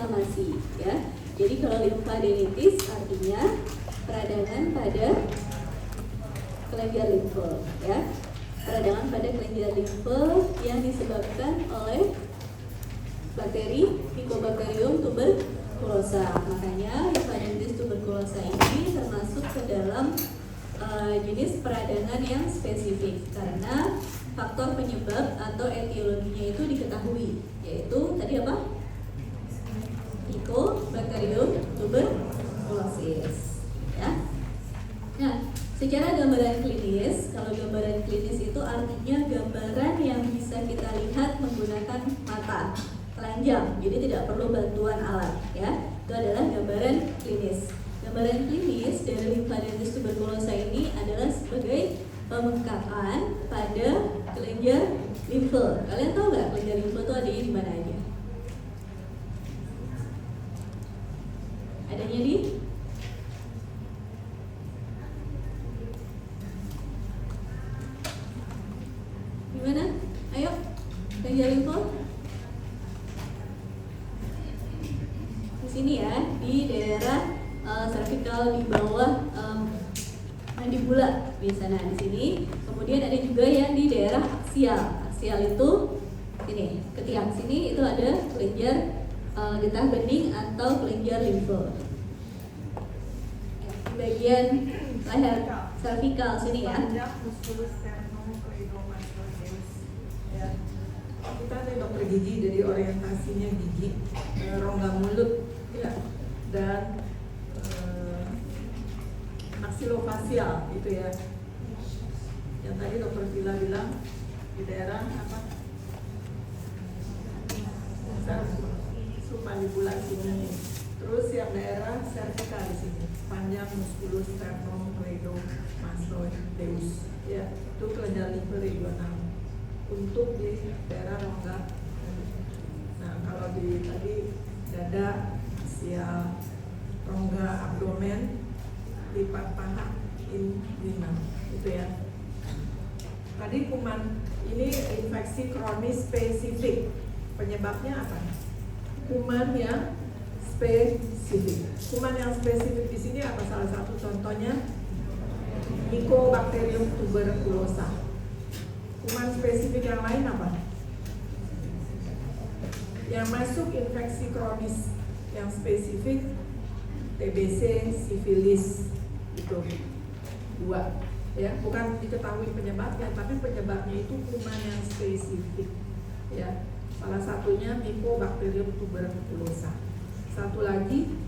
inflamasi ya. Jadi kalau limfadenitis artinya peradangan pada kelenjar limfe ya. Peradangan pada kelenjar limfe yang disebabkan oleh bakteri Mycobacterium tuberculosa. Makanya limfadenitis tuberculosa ini termasuk ke dalam jenis peradangan yang spesifik karena faktor penyebab atau etiologinya itu diketahui, yaitu tadi apa? Mycobacterium tuberculosis ya. Nah, secara gambaran klinis, kalau gambaran klinis itu artinya gambaran yang bisa kita lihat menggunakan mata telanjang, jadi tidak perlu bantuan alat ya. Itu adalah gambaran klinis. Gambaran klinis dari limfadenitis tuberculosa ini adalah sebagai pembengkakan pada kelenjar limfe. Kalian tahu nggak kelenjar limfe itu adanya di mana aja? Adanya di mana? Ayo, kelenjar limfe. Di sini ya, di daerah cervical di bawah mandibula di sana di sini. Kemudian ada juga yang di daerah aksial. Aksial itu ini, ketiak sini itu ada kelenjar getah bening atau kelenjar limfe. Di bagian leher cervical sini ya. Kita ada dokter gigi, dari orientasinya gigi, rongga mulut ya, dan maksilofasial itu ya. Yang tadi dokter Vila bilang di daerah apa? Submandibular sini. Terus yang daerah cervical di sini, panjang musculus sternum cleidomastoideus ya, itu kelenjar limfe regional untuk di daerah rongga. Nah, kalau di tadi dada, aksial, rongga abdomen, lipat paha, inguinal, itu ya. Tadi kuman ini infeksi kronis spesifik. Penyebabnya apa? Kuman yang spesifik. Kuman yang spesifik di sini apa? Salah satu contohnya Mycobacterium tuberculosa. Kuman spesifik yang lain apa? Yang masuk infeksi kronis yang spesifik TBC, sifilis, itu dua ya, bukan diketahui penyebabnya, tapi penyebabnya itu kuman yang spesifik ya. Salah satunya Mycobacterium tuberculosa. Satu lagi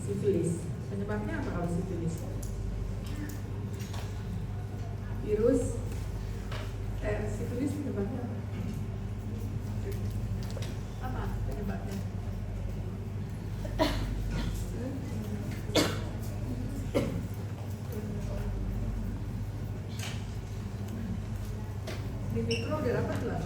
sifilis. Penyebabnya apa kalau sifilis? Virus sifilis penyebabnya apa? Apa penyebabnya? Di mikro udah dapat lah.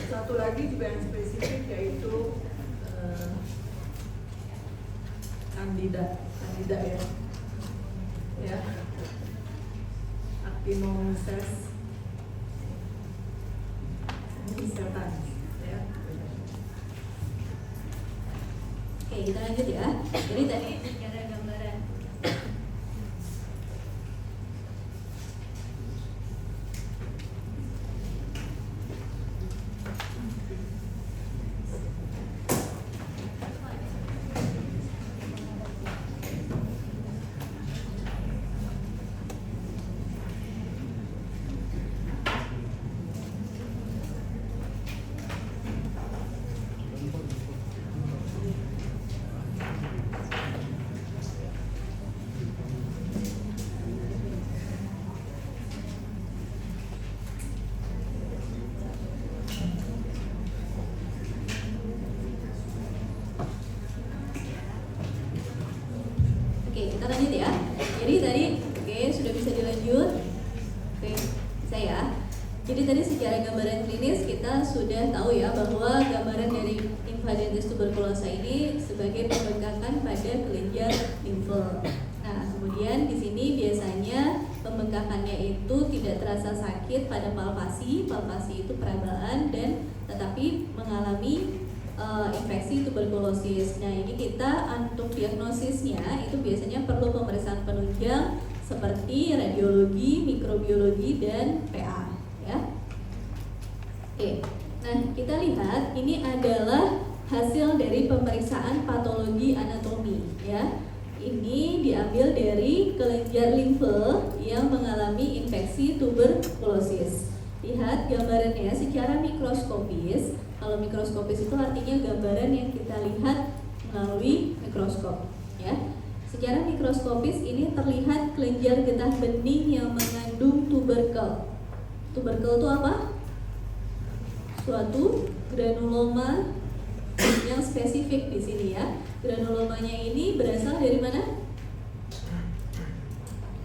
Satu lagi juga yang spesifik yaitu Candida ya, Actinomyces setan ya. Oke, kita lanjut ya. Jadi tadi secara gambaran klinis kita sudah tahu ya bahwa gambaran dari limfadenitis tuberkulosa ini sebagai pembengkakan pada kelenjar limfe. Nah, kemudian di sini biasanya pembengkakannya itu tidak terasa sakit pada palpasi itu perabaan dan tetapi mengalami infeksi tuberkulosis. Nah, ini kita untuk diagnosisnya itu biasanya perlu pemeriksaan penunjang seperti radiologi, mikrobiologi dan PA ya. Oke. Nah, kita lihat ini adalah hasil dari pemeriksaan patologi anatomi ya. Ini diambil dari kelenjar limfe yang mengalami infeksi tuberkulosis. Lihat gambarannya secara mikroskopis. Kalau mikroskopis itu artinya gambaran yang kita lihat melalui mikroskop ya. Secara mikroskopis ini terlihat kelenjar getah bening yang mengandung tuberkel. Tuberkel itu apa? Suatu granuloma yang spesifik di sini ya. Granulomanya ini berasal dari mana?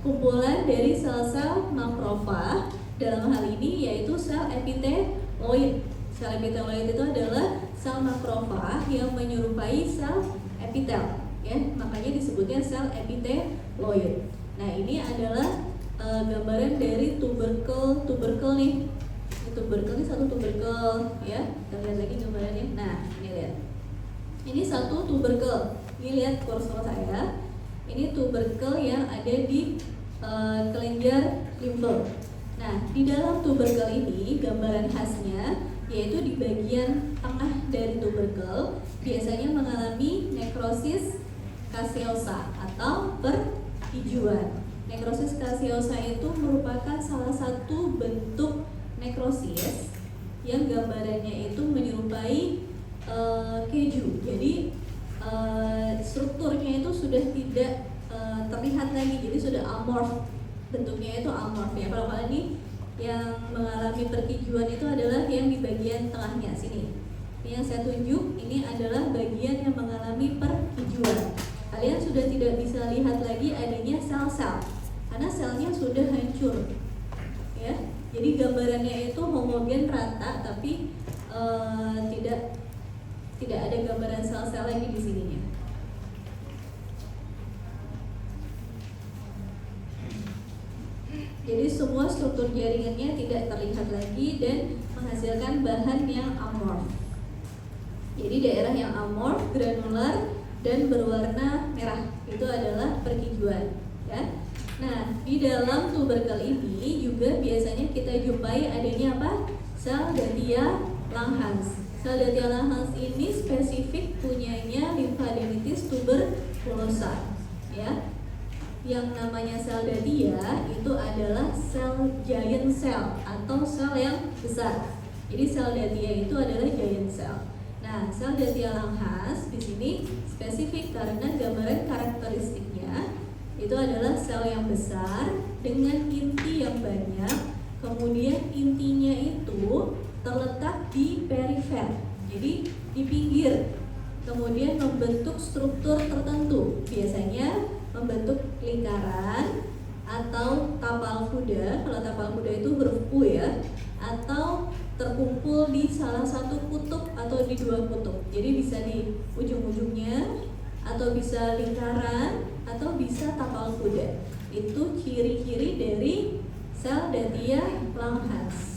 Kumpulan dari sel-sel makrofag, dalam hal ini yaitu sel epiteloid. Sel epiteloid itu adalah sel makrofag yang menyerupai sel epitel ya, makanya disebutnya sel epiteloid. Nah, ini adalah gambaran dari tuberkel nih. Tuberkel ini satu tuberkel ya. Kita lihat lagi gambarannya. Nah, ini lihat. Ini satu tuberkel. Ini lihat kursor saya. Ini tuberkel yang ada di kelenjar limfe. Nah, di dalam tuberkel ini gambaran khasnya yaitu di bagian tengah dari tuberkel biasanya mengalami nekrosis caseosa atau perhijauan. Nekrosis caseosa itu merupakan salah satu bentuk nekrosis yang gambarannya itu menyerupai keju. Jadi strukturnya itu sudah tidak terlihat lagi, jadi sudah amorf, bentuknya itu amorf ya. Kalau ini yang mengalami perkijuan itu adalah yang di bagian tengahnya sini. Ini yang saya tunjuk, ini adalah bagian yang mengalami perkijuan. Kalian sudah tidak bisa lihat lagi adanya sel-sel karena selnya sudah hancur ya. Jadi gambarannya itu homogen rata, tapi tidak ada gambaran sel-sel lagi di sininya. Jadi semua struktur jaringannya tidak terlihat lagi dan menghasilkan bahan yang amorf. Jadi daerah yang amorf, granular dan berwarna merah itu adalah perkijuan ya. Nah, di dalam tuberkel ini juga biasanya kita jumpai adanya apa? Sel Datia Langhans. Sel Datia Langhans ini spesifik punyanya limfadenitis tuberkulosa ya. Yang namanya sel Datia itu adalah sel giant cell atau sel yang besar. Jadi sel Datia itu adalah giant cell. Nah, sel Datia Langhans di sini spesifik karena gambaran karakteristiknya itu adalah sel yang besar dengan inti yang banyak. Kemudian intinya itu terletak di perifer, jadi di pinggir. Kemudian membentuk struktur tertentu, biasanya membentuk lingkaran atau tapal kuda. Kalau tapal kuda itu huruf U ya, atau terkumpul di salah satu kutub atau di dua kutub. Jadi bisa di ujung-ujungnya, atau bisa lingkaran, atau bisa tapal kuda. Itu ciri-ciri dari sel Datia Langhans.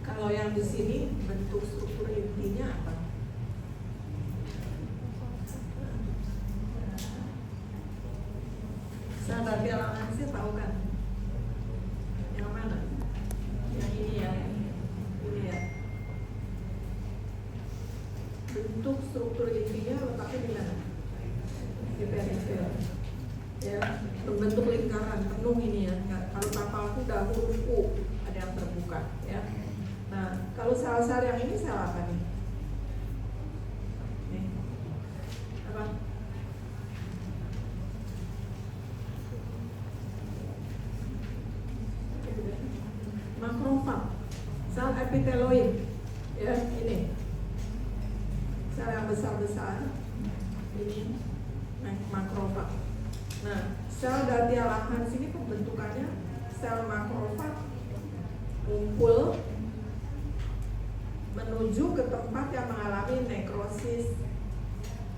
Kalau yang di sini bentuk struktur intinya apa? Sel Datia Langhans tahu kan? Yang mana? Yang ini ya. Ini ya. Bentuk struktur intinya letaknya di mana? Di perifer. Ya, berbentuk lingkaran penuh ini ya. Kalau tapal kuda huruf U ada yang terbuka ya. Nah, kalau sel-sel yang ini sel apa nih? Nih. Apa? Makrofag. Sel epiteloid. Ya, ini. Sel yang besar-besar. Ini makrofag. Nah, Sel Dhatia Langhans ini pembentukannya sel makrofag ngumpul menuju ke tempat yang mengalami nekrosis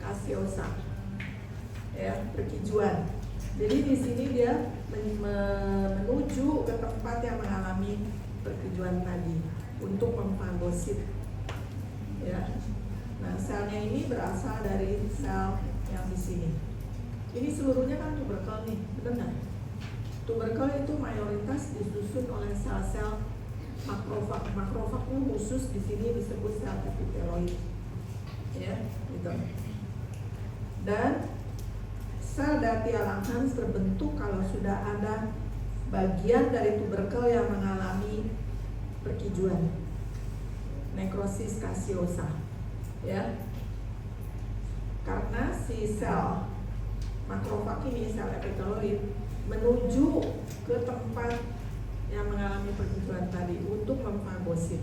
kasiosa, ya, perkijuan. Jadi di sini dia menuju ke tempat yang mengalami perkijuan tadi untuk memfagosit, ya. Nah, selnya ini berasal dari sel yang di sini. Ini seluruhnya kan tuberkel nih, benar nggak? Tuberkel itu mayoritas disusun oleh sel-sel makrofag. Makrofagnya khusus di sini disebut sel epiteloid, ya, gitu. Dan sel Dhatia Langhans terbentuk kalau sudah ada bagian dari tuberkel yang mengalami perkijuan, nekrosis kasiosa, ya. Karena si sel makrofag ini, sel epiteloid, menuju ke tempat yang mengalami perkijuan tadi untuk memfagosit.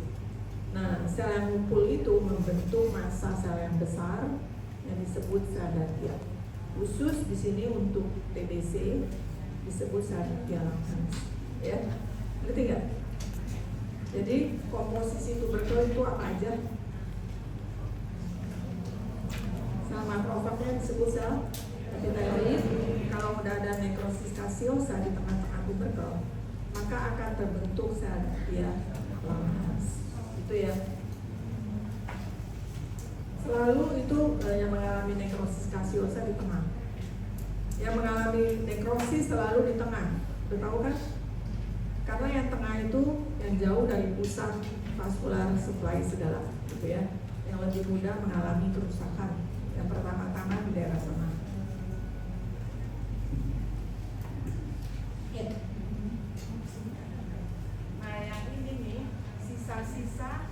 Nah, sel yang ngumpul itu membentuk massa sel yang besar yang disebut sel Dhatia. Khusus di sini untuk TBC disebut sel Dhatia Langhans, ya. Ngerti nggak? Jadi komposisi tuberkel itu apa aja? Sel makrofagnya disebut sel epiteloid. Kalau udah ada nekrosis kasiosa di tengah-tengah tuberkel, maka akan terbentuk sel Dhatia Langhans. Itu ya. Selalu itu yang mengalami nekrosis kasiosa di tengah. Yang mengalami nekrosis selalu di tengah. Udah tahu kan? Karena yang tengah itu yang jauh dari pusat vascular supply segala, gitu ya. Yang lebih mudah mengalami kerusakan. Yang pertama-tama di daerah sana. Ya. Nah, yang ini nih, sisa-sisa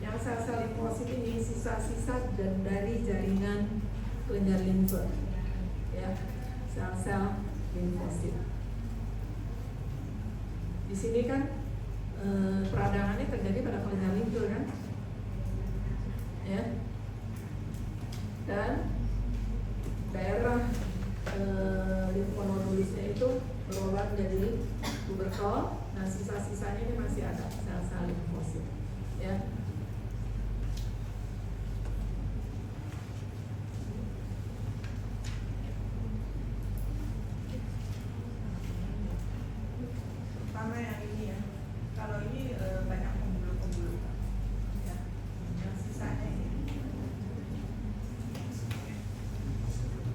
yang sel-sel limfosit ini, sisa-sisa dan dari jaringan kelenjar limfe, ya, sel-sel limfosit. Di sini kan peradangannya terjadi pada kelenjar limfe kan, ya, dan daerah limfonodulisnya itu berobat menjadi tuberkel. Nah, sisa-sisanya ini masih ada sel-sel limfosit, ya. Pertama yang ini ya, kalau ini banyak pembuluh-pembuluh, ya. Yang sisanya ini.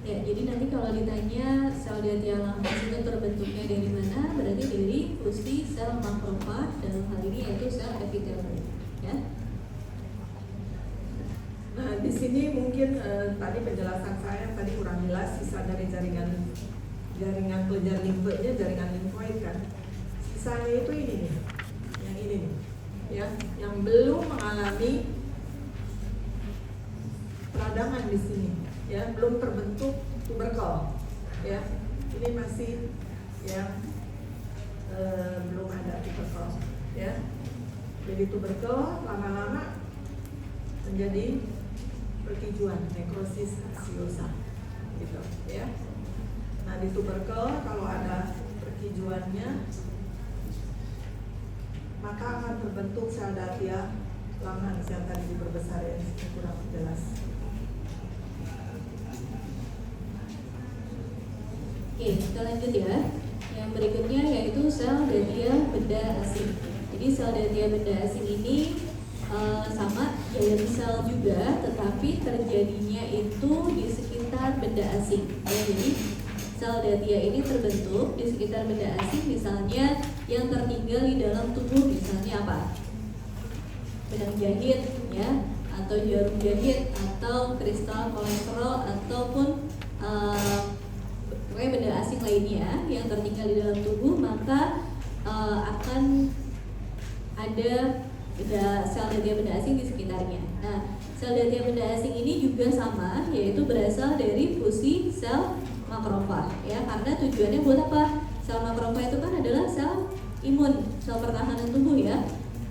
Ya, jadi nanti kalau ditanya sel Dhatia Langhans itu terbentuknya dari mana, berarti dari fusi sel makrofag, dalam hal ini yaitu sel epiteloid, ya. Nah, di sini mungkin tadi penjelasan saya tadi kurang jelas. Sisa dari jaringan kelenjar limfenya, jaringan limfoid kan. Sisanya itu ini nih, yang ini nih, ya, yang belum mengalami peradangan di sini, ya, belum terbentuk tuberkel, ya. Ini masih yang belum ada tuberkel, ya. Jadi tuberkel lama-lama menjadi perkijuan, nekrosis kasiosa, gitu, ya. Nah, di tuberkel kalau ada perkijuannya, maka akan terbentuk sel Dhatia Langhans yang tadi diperbesar, ya, kurang jelas. Oke, kita lanjut ya. Yang berikutnya yaitu sel Dhatia benda asing. Jadi sel Dhatia benda asing ini sama dalam sel juga, tetapi terjadinya itu di sekitar benda asing. Ya, jadi sel Dhatia ini terbentuk di sekitar benda asing, misalnya yang tertinggal di dalam tubuh, misalnya apa? Benang jahit, ya, atau jarum jahit, atau kristal kolesterol, ataupun pokoknya benda asing lainnya yang tertinggal di dalam tubuh, maka akan ada sel Dhatia benda asing di sekitarnya. Nah, sel Dhatia benda asing ini juga sama, yaitu berasal dari fusi sel makrofag, ya, karena tujuannya buat apa? Sel makrofag itu kan adalah sel imun, sel pertahanan tubuh, ya.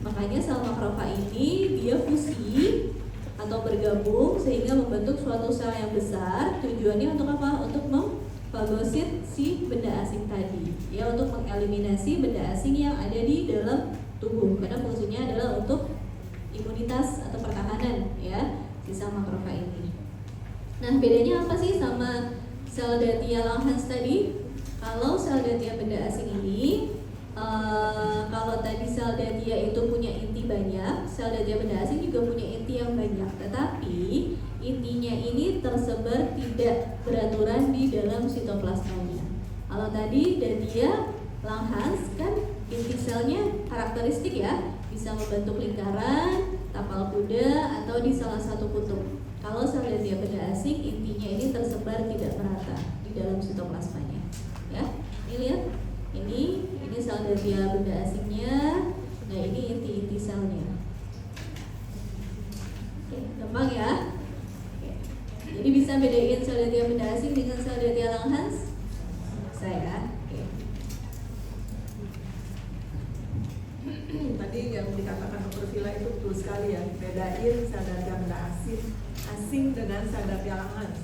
Makanya sel makrofag ini dia fusi atau bergabung sehingga membentuk suatu sel yang besar. Tujuannya untuk apa? Untuk fagosit si benda asing tadi, ya, untuk mengeliminasi benda asing yang ada di dalam tubuh, karena fungsinya adalah untuk imunitas atau pertahanan, ya, si sel makrofag ini. Nah, bedanya apa sih sama sel Datia Langhans tadi? Kalau sel Datia benda asing ini, kalau tadi sel Datia itu punya inti banyak, sel Datia benda asing juga punya inti yang banyak, tetapi intinya ini tersebar tidak beraturan di dalam sitoplasmanya. Kalau tadi Datia Langhans kan inti selnya karakteristik, ya, bisa membentuk lingkaran, tapal kuda, atau di salah satu kutub. Kalau sel Datia benda asing intinya ini tersebar tidak merata di dalam sitoplasmanya, ya. Ini lihat, ini sel Datia benda asingnya. Nah, ini inti-inti selnya. Oke, gampang ya. Oke. Jadi bisa bedain sel Datia benda asing dengan sel Datia Langhans? Saya. Oke. Tadi yang dikatakan Dr. Villa itu betul sekali, ya, bedain sel Datia benda asing dengan sel Datia Langhans.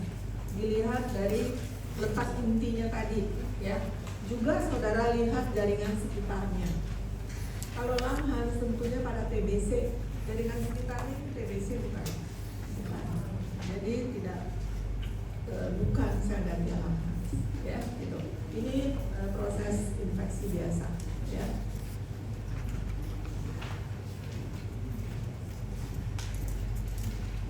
Dilihat dari letak intinya tadi, ya. Juga saudara lihat jaringan sekitarnya. Kalau Langhans tentunya pada TBC, jaringan sekitarnya TBC bukan. Jadi tidak bukan sel Datia Langhans, ya, gitu. Ini proses infeksi biasa, ya.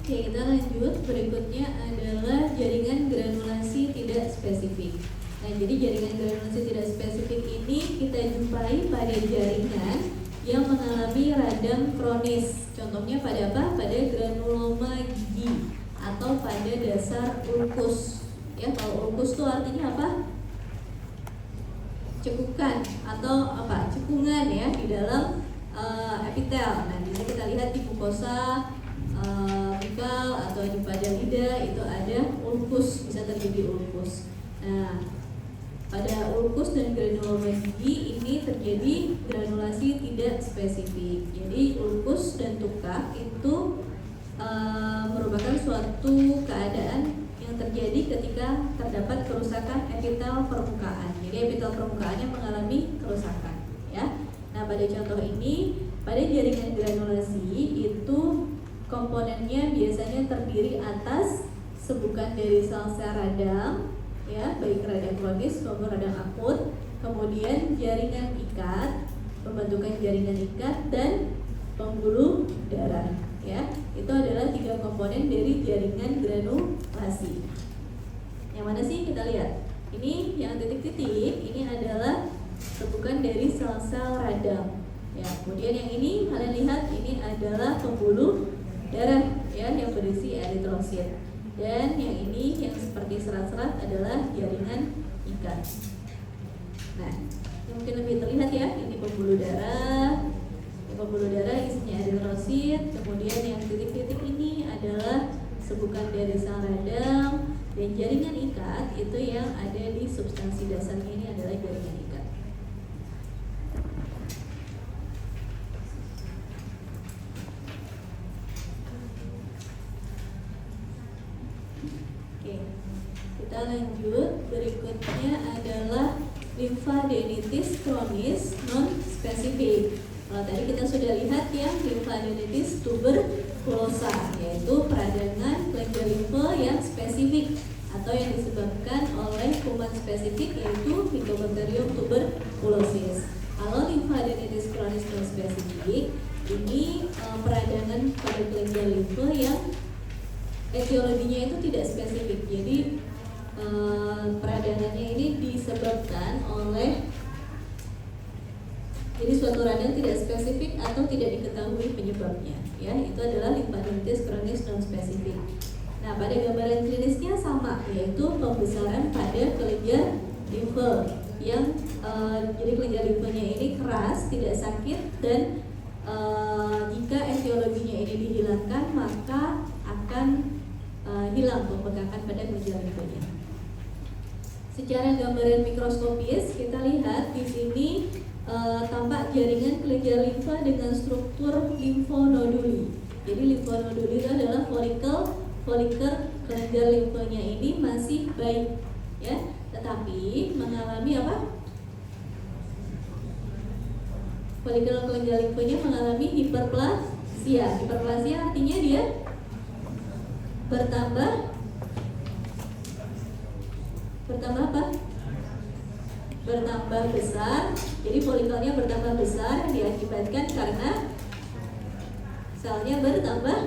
Oke, kita lanjut. Berikutnya adalah jaringan granulasi tidak spesifik. Nah, jadi jaringan granulasi tidak spesifik ini kita jumpai pada jaringan yang mengalami radang kronis. Contohnya pada apa? Pada granuloma gigi atau pada dasar ulkus. Ya, kalau ulkus itu artinya apa? Cekukan atau apa? Cekungan, ya, di dalam epitel. Nah, bisa kita lihat di mukosa bikal atau di pada lidah itu ada ulkus, bisa terjadi ulkus. Nah, pada ulkus dan granuloma gigi ini terjadi granulasi tidak spesifik. Jadi ulkus dan tukak itu merupakan suatu keadaan yang terjadi ketika terdapat kerusakan epitel permukaan. Jadi epitel permukaannya mengalami kerusakan, ya. Nah, pada contoh ini, pada jaringan granulasi itu komponennya biasanya terdiri atas sebukan dari sel-sel radang, ya, baik radang kronis maupun radang akut, kemudian jaringan ikat, pembentukan jaringan ikat, dan pembuluh darah, ya. Itu adalah 3 komponen dari jaringan granulasi. Yang mana sih kita lihat? Ini yang titik-titik, ini adalah sebukan dari sel-sel radang, ya. Kemudian yang ini kalian lihat, ini adalah pembuluh darah, ya, yang berisi eritrosit. Dan yang ini yang seperti serat-serat adalah jaringan ikat. Nah, ini mungkin lebih terlihat, ya, ini pembuluh darah. Pembuluh darah isinya eritrosit. Kemudian yang titik-titik ini adalah sebukan dari sel radang. Dan jaringan ikat itu yang ada di substansi dasarnya, ini adalah jaringan ikat. Kita lanjut. Berikutnya adalah limfadenitis kronis non spesifik. Kalau tadi kita sudah lihat, ya, limfadenitis tuberkulosa, yaitu peradangan kelenjar limfe yang spesifik atau yang disebabkan oleh kuman spesifik, yaitu Mycobacterium tuberculosis. Kalau limfadenitis kronis non spesifik ini peradangan pada kelenjar limfe yang etiologinya itu tidak spesifik. Jadi peradangannya ini disebabkan oleh, jadi suatu radang tidak spesifik atau tidak diketahui penyebabnya, ya. Itu adalah limfadenitis kronis non spesifik. Nah, pada gambaran klinisnya sama, yaitu pembesaran pada kelenjar limfe yang jadi kelenjar limfenya ini keras, tidak sakit, dan jika etiologinya ini dihilangkan maka akan hilang pembengkakan pada kelenjar limfenya. Secara gambaran mikroskopis kita lihat di sini tampak jaringan kelenjar limfa dengan struktur limfonoduli. Jadi limfonoduli itu adalah folikel kelenjar limfenya ini masih baik, ya. tetapi mengalami apa? Folikel kelenjar limfanya mengalami hiperplasia. Hiperplasia artinya dia bertambah apa? Bertambah besar. Jadi folikelnya bertambah besar yang diakibatkan karena selnya bertambah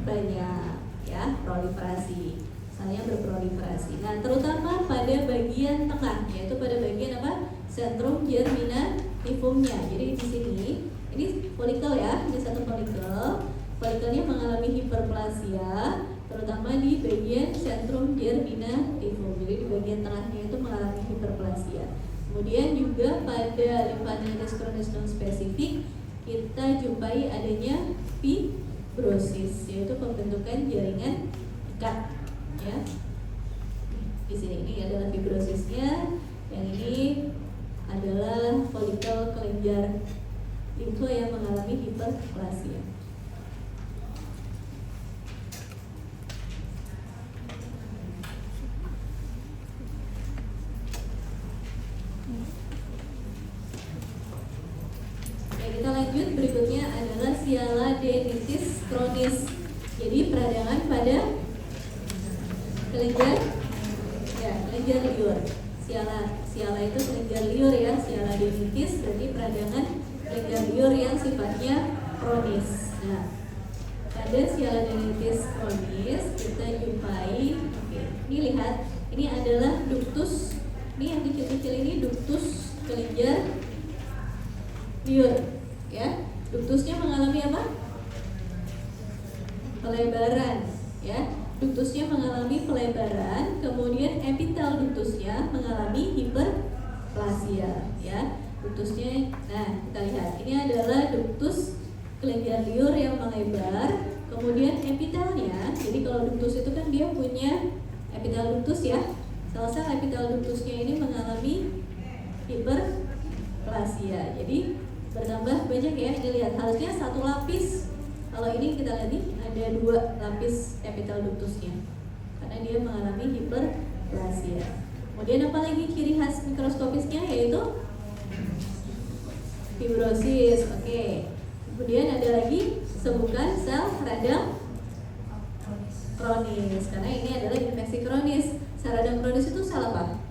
banyak, ya, proliferasi. Selnya berproliferasi. Nah, terutama pada bagian tengah, yaitu pada bagian apa? Sentrum germinativumnya. Jadi di sini ini folikel ya, ini satu folikel. Folikelnya mengalami hiperplasia, terutama di bagian sentrum germinativum. Jadi di bagian tengahnya itu mengalami hiperplasia. Kemudian juga pada lymphadenitis chronis non spesifik kita jumpai adanya fibrosis, yaitu pembentukan jaringan ikat, ya. Di sini ini adalah fibrosisnya, yang ini adalah folikel kelenjar limfo yang mengalami hiperplasia. Kita lanjut, berikutnya adalah sialadenitis kronis. Jadi peradangan pada kelenjar liur. Siala itu kelenjar liur ya. Sialadenitis berarti peradangan kelenjar liur yang sifatnya kronis. Nah, pada sialadenitis kronis kita jumpai, ini lihat, ini adalah ductus. Ini yang kecil-kecil ini ductus kelenjar liur. Ya, ductusnya mengalami apa? Pelebaran, ya. Ductusnya mengalami pelebaran, kemudian epitel ductusnya mengalami hiperplasia, ya. Ductusnya, nah kita lihat, ini adalah ductus kelenjar liur yang melebar, kemudian epitelnya. Jadi kalau ductus itu kan dia punya epitel ductus ya. Sel-sel epitel ductusnya ini mengalami hiperplasia. Jadi bertambah banyak ya, ini lihat harusnya satu lapis. Kalau ini kita lihat nih ada 2 lapis epitel ductusnya karena dia mengalami hiperplasia. Kemudian apa lagi ciri khas mikroskopisnya, yaitu fibrosis. Oke. Kemudian ada lagi sebukan sel radang kronis karena ini adalah infeksi kronis. Sel radang kronis itu sel apa?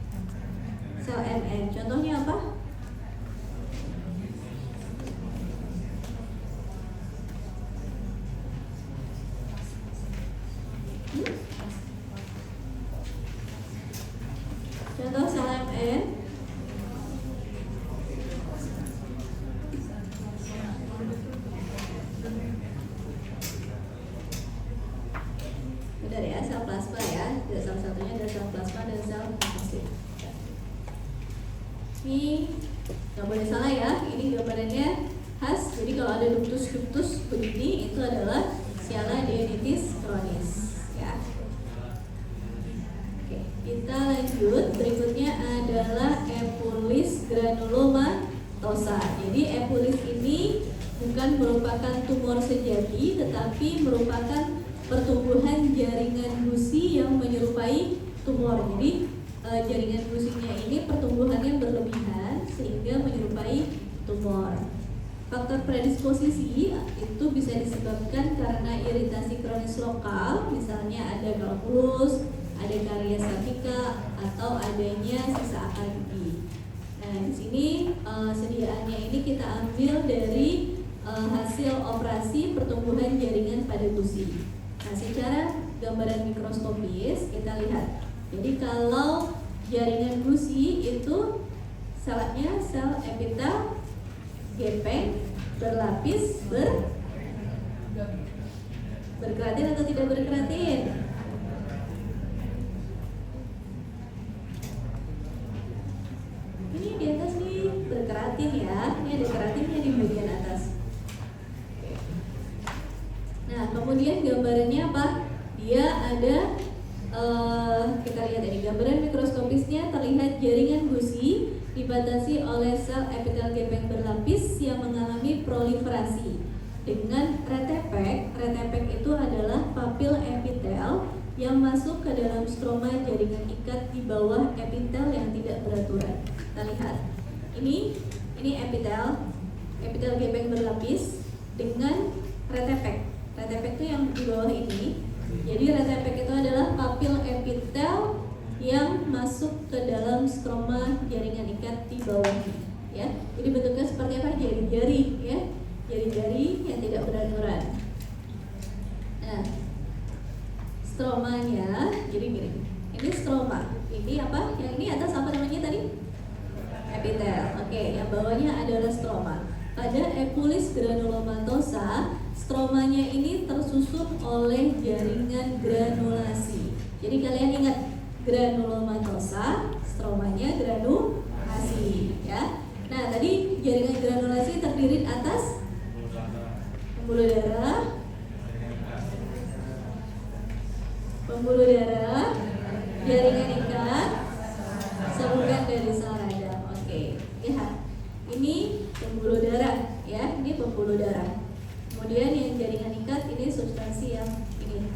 Sel NN. Contohnya apa? Contoh sel MN. Benar ya, sel plasma ya. Salah satunya ada sel plasma dan sel lymphosit. Ini nggak boleh salah ya. Ini gambarannya khas. Jadi kalau ada ductus begini, itu adalah sialadenitis kronis. Kita lanjut, berikutnya adalah epulis granulomatosa. Jadi epulis ini bukan merupakan tumor sejati, tetapi merupakan pertumbuhan jaringan gusi yang menyerupai tumor. Jadi jaringan gusinya ini pertumbuhannya berlebihan sehingga menyerupai tumor. Faktor predisposisi itu bisa disebabkan karena iritasi kronis lokal, misalnya ada kalkulus, ada karies sapika, atau adanya sisa akar gigi. Nah, di sini sediaannya ini kita ambil dari hasil operasi pertumbuhan jaringan pada gusi. Nah, secara gambaran mikroskopis kita lihat. Jadi kalau jaringan gusi itu selnya sel epitel gepeng berlapis berkeratin atau tidak berkeratin? Ini di atas nih berkeratin ya, ini ada keratinnya di bagian atas. Nah, kemudian gambarannya apa? Dia ada kita lihat ini gambaran mikroskopisnya, terlihat jaringan gusi dibatasi oleh sel epitel gepeng berlapis yang mengalami proliferasi dengan retepek. Retepek itu adalah papil epitel yang masuk ke dalam stroma jaringan ikat di bawah epitel yang tidak beraturan. Kita lihat, ini epitel gepeng berlapis dengan retepek. Retepek itu yang di bawah ini. Jadi retepek itu adalah papil epitel yang masuk ke dalam stroma jaringan ikat di bawahnya. Ya, jadi bentuknya seperti apa? Jari-jari, ya, jari-jari yang tidak beraturan. Nah, stromanya, jadi gini. Ini stroma. Ini apa? Yang ini atas apa namanya tadi? Epitel. Oke, yang bawahnya adalah stroma. Pada epulis granulomatosa, stromanya ini tersusun oleh jaringan granulasi. Jadi kalian ingat, granulomatosa, stromanya granulasi, ya. Nah, tadi jaringan granulasi terdiri atas pembuluh darah, jaringan ikat, saluran dari sel radang. Oke, lihat. Ini pembuluh darah, ya. Ini pembuluh darah. Kemudian yang jaringan ikat ini substansi yang ini.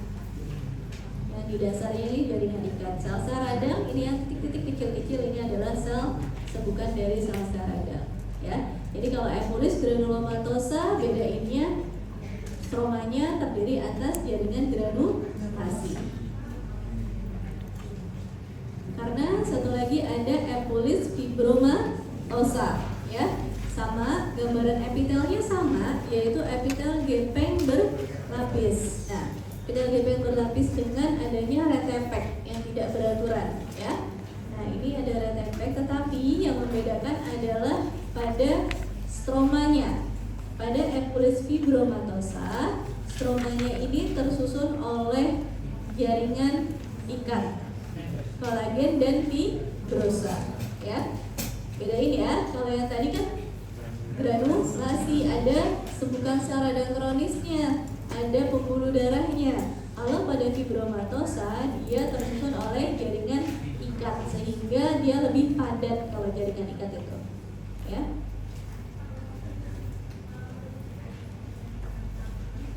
Yang di dasarnya ini jaringan ikat. Sel-sel radang ini yang titik-titik kecil-kecil ini adalah sel sebukan dari sel-sel radang, ya. Jadi kalau epulis granulomatosa bedainnya stromanya terdiri atas jaringan granulasi. Karena satu lagi ada epulis fibromatosa, ya. Sama, gambaran epitelnya sama, yaitu epitel gepeng berlapis. Nah, epitel gepeng berlapis dengan adanya retepek yang tidak beraturan, ya. Nah, ini ada retepek, tetapi yang membedakan adalah pada stromanya. Pada epulis fibromatosa, stromanya ini tersusun oleh jaringan ikat, kolagen dan fibrosa, ya. Bedain ya, kalau yang tadi kan granulasi, ada sebukan sel radang kronisnya, ada pembuluh darahnya. Kalau pada fibromatosa dia tersusun oleh jaringan ikat, sehingga dia lebih padat kalau jaringan ikat itu, ya.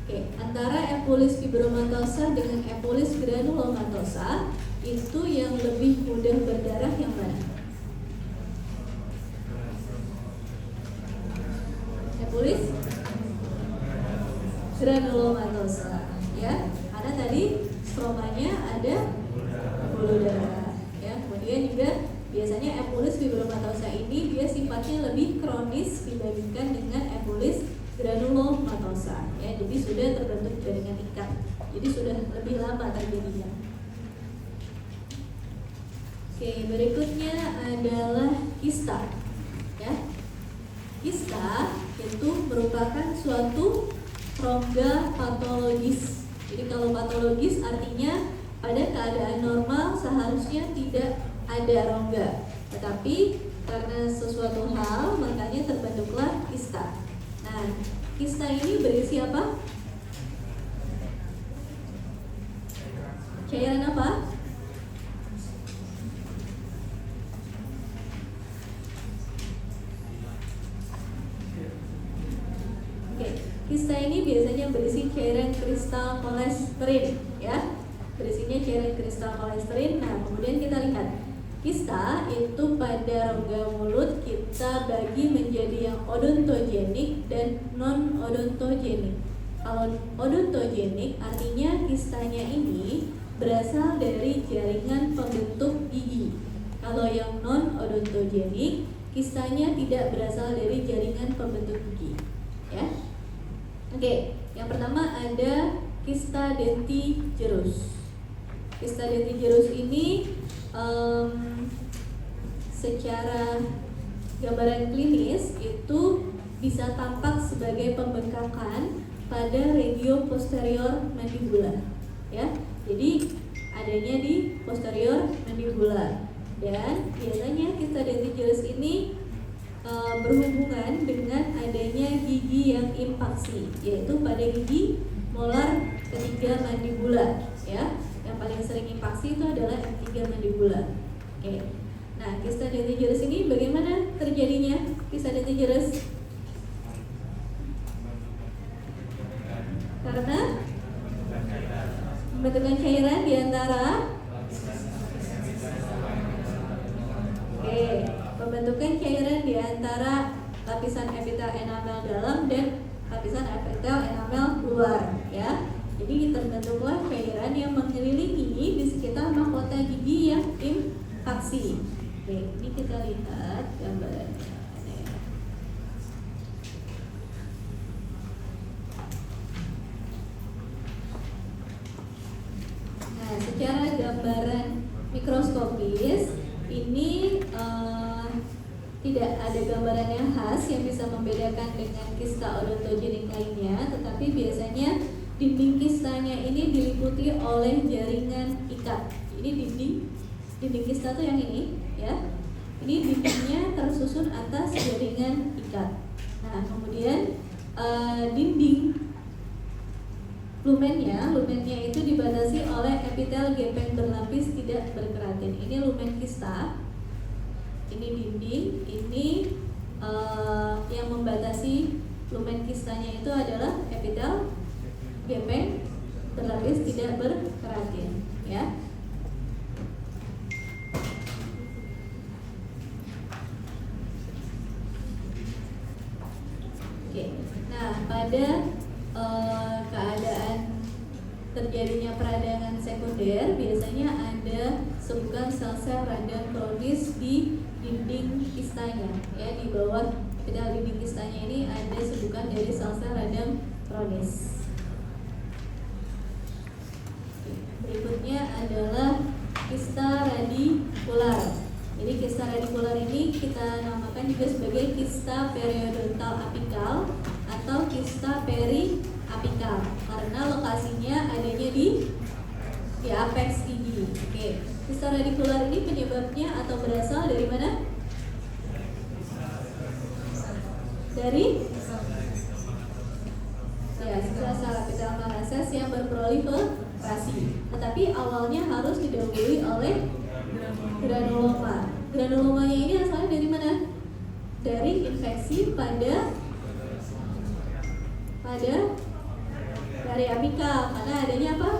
Oke, antara epulis fibromatosa dengan epulis granulomatosa itu yang lebih mudah berdarah yang mana? Epulis granulomatosa, ya, karena tadi stromanya ada pembuluh darah, ya. Kemudian juga biasanya epulis fibromatosa ini dia sifatnya lebih kronis dibandingkan dengan epulis granulomatosa, ya. Jadi sudah terbentuk jaringan ikat, jadi sudah lebih lama terjadinya. Oke, berikutnya adalah kista, ya. Kista itu merupakan suatu rongga patologis. Jadi kalau patologis artinya pada keadaan normal seharusnya tidak ada rongga, tetapi karena sesuatu hal makanya terbentuklah kista. Nah, kista ini berisi apa? Cairan apa? Kista ini biasanya berisi cairan kristal kolesterin, ya. Berisinya cairan kristal kolesterin. Nah, kemudian kita lihat kista itu pada rongga mulut kita bagi menjadi yang odontogenik dan non odontogenik. Kalau odontogenik artinya kistanya ini berasal dari jaringan pembentuk gigi. Kalau yang non odontogenik, kistanya tidak berasal dari jaringan pembentuk gigi, ya. Oke, yang pertama ada kista dentigerus. Kista dentigerus ini secara gambaran klinis itu bisa tampak sebagai pembengkakan pada regio posterior mandibular, ya. Jadi adanya di posterior mandibular, dan biasanya kista dentigerus ini berhubungan dengan adanya gigi yang impaksi, yaitu pada gigi molar ketiga mandibular, ya. Yang paling sering impaksi itu adalah M3 mandibular. Oke. Nah, kista dentigerus ini bagaimana terjadinya kista dentigerus? Karena pembentukan cairan di antara terbentuknya cairan di antara lapisan epitel enamel dalam dan lapisan epitel enamel luar, ya. Jadi terbentuklah cairan yang mengelilingi di sekitar mahkota gigi yang invaksi. Oke, ini kita lihat gambarannya. Nah, secara gambaran mikroskopis ini tidak ada gambaran yang khas yang bisa membedakan dengan kista odontogenik lainnya, tetapi biasanya dinding kistanya ini diliputi oleh jaringan ikat. Ini dinding kista tuh yang ini, ya. Ini dindingnya tersusun atas jaringan ikat. Nah, kemudian dinding lumennya itu dibatasi oleh epitel gepeng berlapis tidak berkeratin. Ini lumen kista. Ini dinding, ini yang membatasi lumen kistanya itu adalah epitel gepeng berlapis tidak berkeratin, ya. Oke. Nah, pada keadaan terjadinya peradangan sekunder, biasanya ada sebukan sel-sel radang kronis di dinding kistanya, ya. Di bawah epitel dinding kistanya ini ada sebukan dari sel-sel radang kronis. Berikutnya adalah kista radikular. Jadi kista radikular ini kita namakan juga sebagai kista periodontal apikal atau kista periapikal karena lokasinya adanya di apex gigi. Oke, kista radikular ini penyebabnya atau berasal dari mana? Dari sel-sel epitel manases yang berproliferasi. Tetapi awalnya harus didahului oleh granuloma. Granulomanya ini asalnya dari mana? Dari infeksi pada periapikal, karena adanya apa?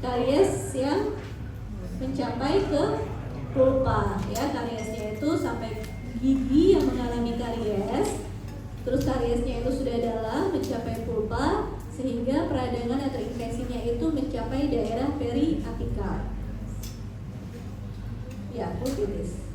Karies yang mencapai ke pulpa, ya. Kariesnya itu sampai gigi yang mengalami karies, terus kariesnya itu sudah dalam mencapai pulpa sehingga peradangan atau infeksinya itu mencapai daerah periapikal. Ya, pulpitis.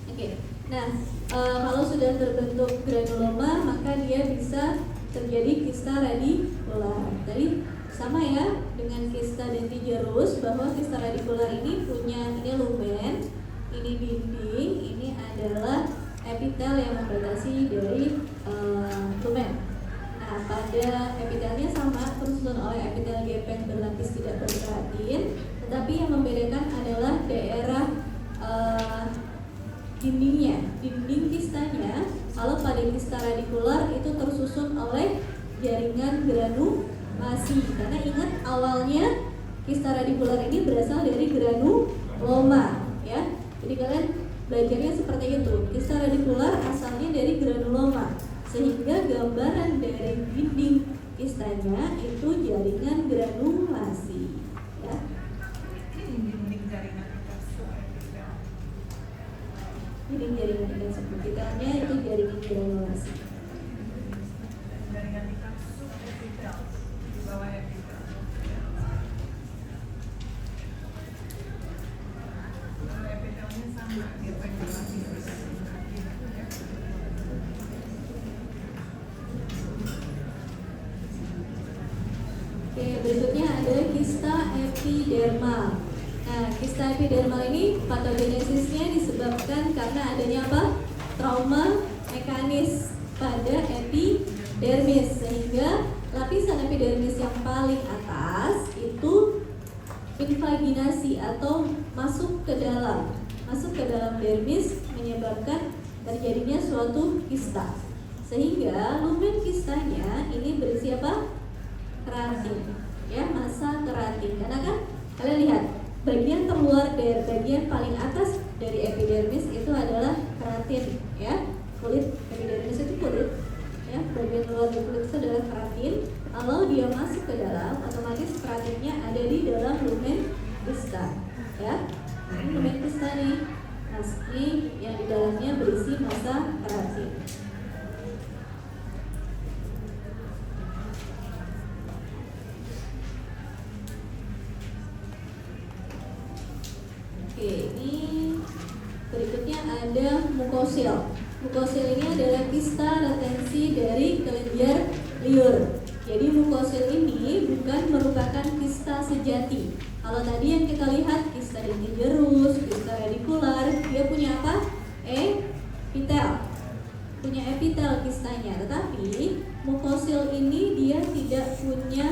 Oke. Nah, kalau sudah terbentuk granuloma, maka dia bisa terjadi kista radikular. Tadi sama ya dengan kista dentigerus, bahwa kista radikular ini punya ini lumen, ini dinding, ini adalah epitel yang membatasi dari lumen. Nah, pada epitelnya sama, tersusun oleh epitel gepeng berlapis tidak berkeratin, tetapi yang membedakan adalah daerah dindingnya, dinding kistanya. Kalau pada kista radikular itu tersusun oleh jaringan granulasi, karena ingat awalnya kista radikular ini berasal dari granuloma, ya. Jadi kalian belajarnya seperti itu. Kista radikular asalnya dari granuloma, sehingga gambaran dari dinding kistanya itu jaringan granulasi, ya. Dinding jaringan ikan subepitelnya itu jaringan granulasi. Jaringan ikan subepitel di bawah epitel. Kalau epitelnya sama, gepeng berlapis bisa diperhatiin, ya. Oke, berikutnya ada kista epidermal. Nah, kista epidermal ini patogenesisnya disebabkan karena adanya apa? Trauma mekanis pada epidermis, sehingga lapisan epidermis yang paling atas itu invaginasi atau masuk ke dalam dermis, menyebabkan terjadinya suatu kista, sehingga lumen kistanya ini berisi apa? Keratin, ya, massa keratin. Karena kan kalian lihat bagian terluar dari bagian paling atas dari epidermis itu adalah keratin, ya. Kulit epidermis itu kulit, ya. Bagian luar dari kulit itu adalah keratin. Kalau dia masuk ke dalam, otomatis keratinnya ada di dalam lumen kista, ya. Ini lumen kista nih. Nah, ini yang yang di dalamnya berisi massa keratin. Oke, ini berikutnya ada mukosil. Mukosil ini adalah kista retensi dari kelenjar liur. Jadi mukosil ini bukan merupakan kista sejati. Kalau tadi yang kita lihat kista dentigerus, kista radikular, dia punya apa? Epitel. Punya epitel kistanya. Tetapi mukosil ini dia tidak punya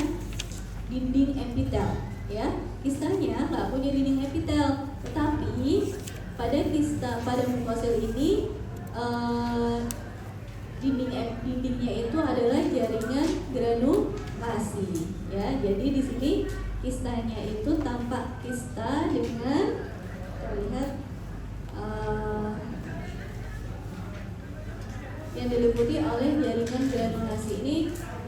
dinding epitel, ya. Kistanya nggak punya dinding epitel. Tetapi pada mukosil ini dindingnya itu adalah jaringan granulasi, ya. Jadi di sini kistanya itu tampak kista dengan terlihat yang diliputi oleh jaringan granulasi. Ini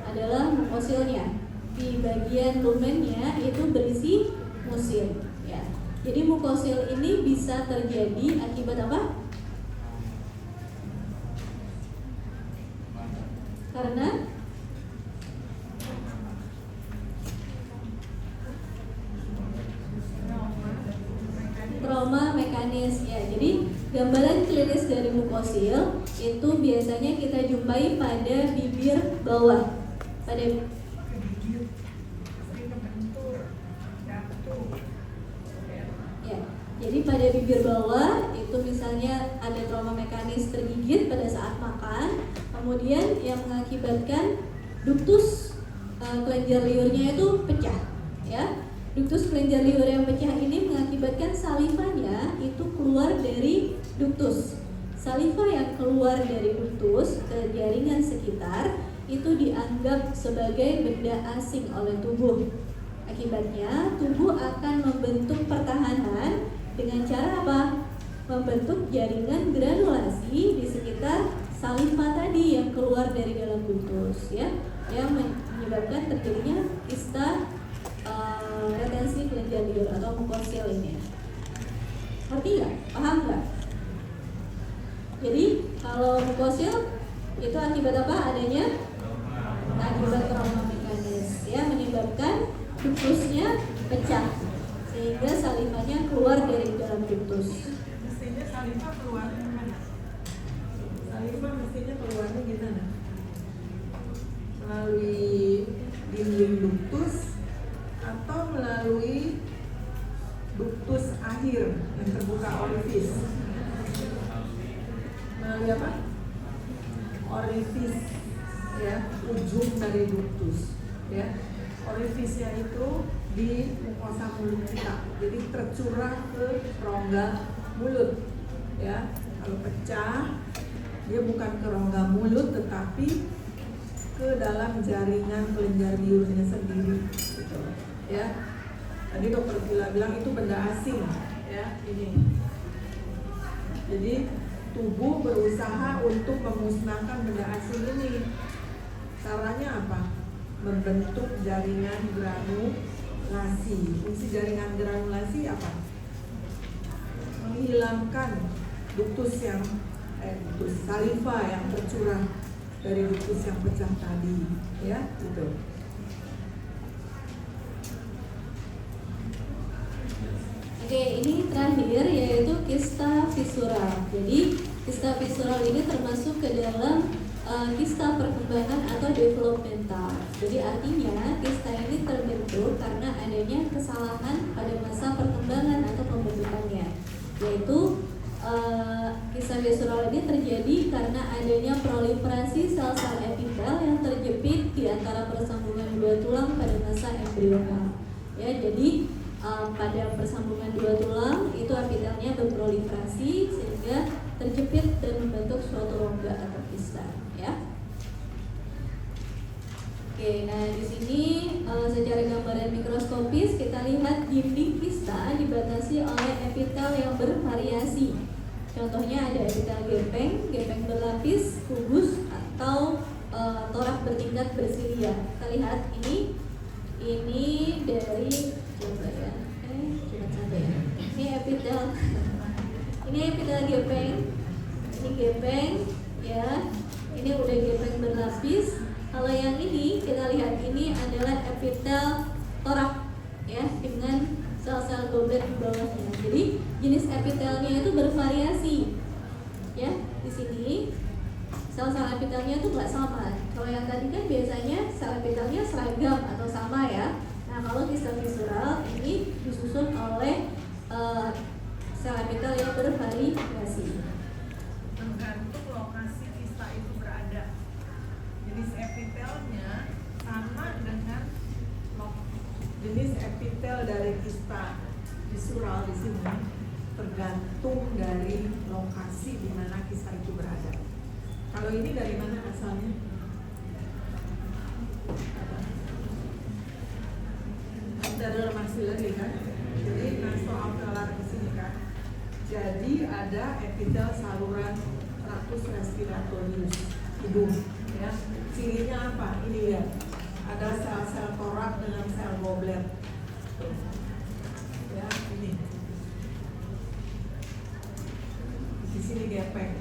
adalah mukosilnya. Di bagian lumennya itu berisi musil, ya. Jadi mukosil ini bisa terjadi akibat apa? Karena trauma mekanis, ya. Jadi gambaran klinis dari mukosil itu biasanya kita jumpai pada bibir bawah, pada jadi pada bibir bawah itu misalnya ada trauma mekanis tergigit pada saat makan, kemudian yang mengakibatkan duktus kelenjar liurnya itu pecah, ya. Duktus kelenjar liur yang pecah ini mengakibatkan salivanya itu keluar dari duktus. Saliva yang keluar dari duktus ke jaringan sekitar itu dianggap sebagai benda asing oleh tubuh. Akibatnya tubuh akan membentuk pertahanan dengan cara apa? Membentuk jaringan granulasi di sekitar saliva tadi yang keluar dari dalam duktus, ya, yang menyebabkan terjadinya kista retensi kelenjar liur atau mukosil ini. Ngerti nggak? Paham nggak? Jadi kalau mukosil itu akibat apa adanya? Akibat trauma mekanis, ya, menyebabkan duktusnya pecah sehingga salivanya keluar dari dalam duktus. Mestinya saliva keluarnya gimana? Saliva mestinya keluarnya gimana? Melalui dinding duktus atau melalui duktus akhir yang terbuka orifis? Melalui apa? Orifis, ya, ujung dari duktus, ya. Orifisnya itu di mukosa mulut kita, jadi tercurah ke rongga mulut, ya. Kalau pecah, dia bukan ke rongga mulut tetapi ke dalam jaringan kelenjar liurnya sendiri, gitu, ya. Tadi dokter Vila bilang itu benda asing, ya, ini. Jadi tubuh berusaha untuk memusnahkan benda asing ini. Caranya apa? Membentuk jaringan granulasi. Fungsi jaringan granulasi apa? Menghilangkan duktus saliva yang tercurah dari duktus yang pecah tadi, ya, gitu. Oke, ini terakhir yaitu kista visural. Jadi kista visural ini termasuk ke dalam kista perkembangan atau developmental. Jadi artinya kista ini terbentuk karena adanya kesalahan pada masa perkembangan atau pembentukannya. Yaitu kista visural ini terjadi karena adanya proliferasi sel-sel epitel yang terjepit di antara persambungan dua tulang pada masa embrional. Ya, jadi pada persambungan dua tulang itu epitelnya berproliferasi sehingga terjepit dan membentuk suatu rongga atau kista, ya. Oke, nah di sini secara gambaran mikroskopis kita lihat dinding kista dibatasi oleh epitel yang bervariasi. Contohnya ada epitel gepeng berlapis, kubus atau torak bertingkat bersilia. Kita lihat ini dari coba ya, ini epitel gepeng gepeng ya. Ini udah gepeng berlapis. Kalau yang ini kita lihat ini adalah epitel torak ya, dengan sel-sel goblet di bawahnya. Jadi jenis epitelnya itu bervariasi ya. Di sini sel-sel epitelnya itu nggak sama. Kalau yang tadi kan biasanya sel epitelnya seragam atau sama ya. Nah kalau kista visural ini disusun oleh sel epitel yang bervariasi. Tergantung lokasi kista itu berada. Jenis epitelnya sama dengan Jenis epitel dari kista visural di sini tergantung dari lokasi di mana kista itu berada. Kalau ini dari mana asalnya? Anterior maxillary kan? Jadi nasoalveolar di sini kan? Jadi ada epitel saluran tractus respiratorius hidung, ya. Cirinya apa? Ini lihat, ada sel-sel torak dengan sel goblet. Tuh. Ya, ini. Di sini gepeng.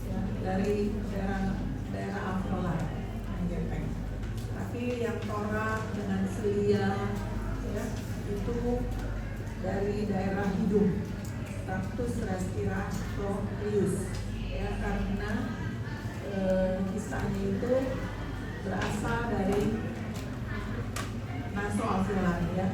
Ya, dari daerah alveolar yang gepeng. Tapi yang torak dengan silia, ya, itu dari daerah hidung, tractus respiratorius, ya, karena kistanya itu berasal dari nasoalveolar ya.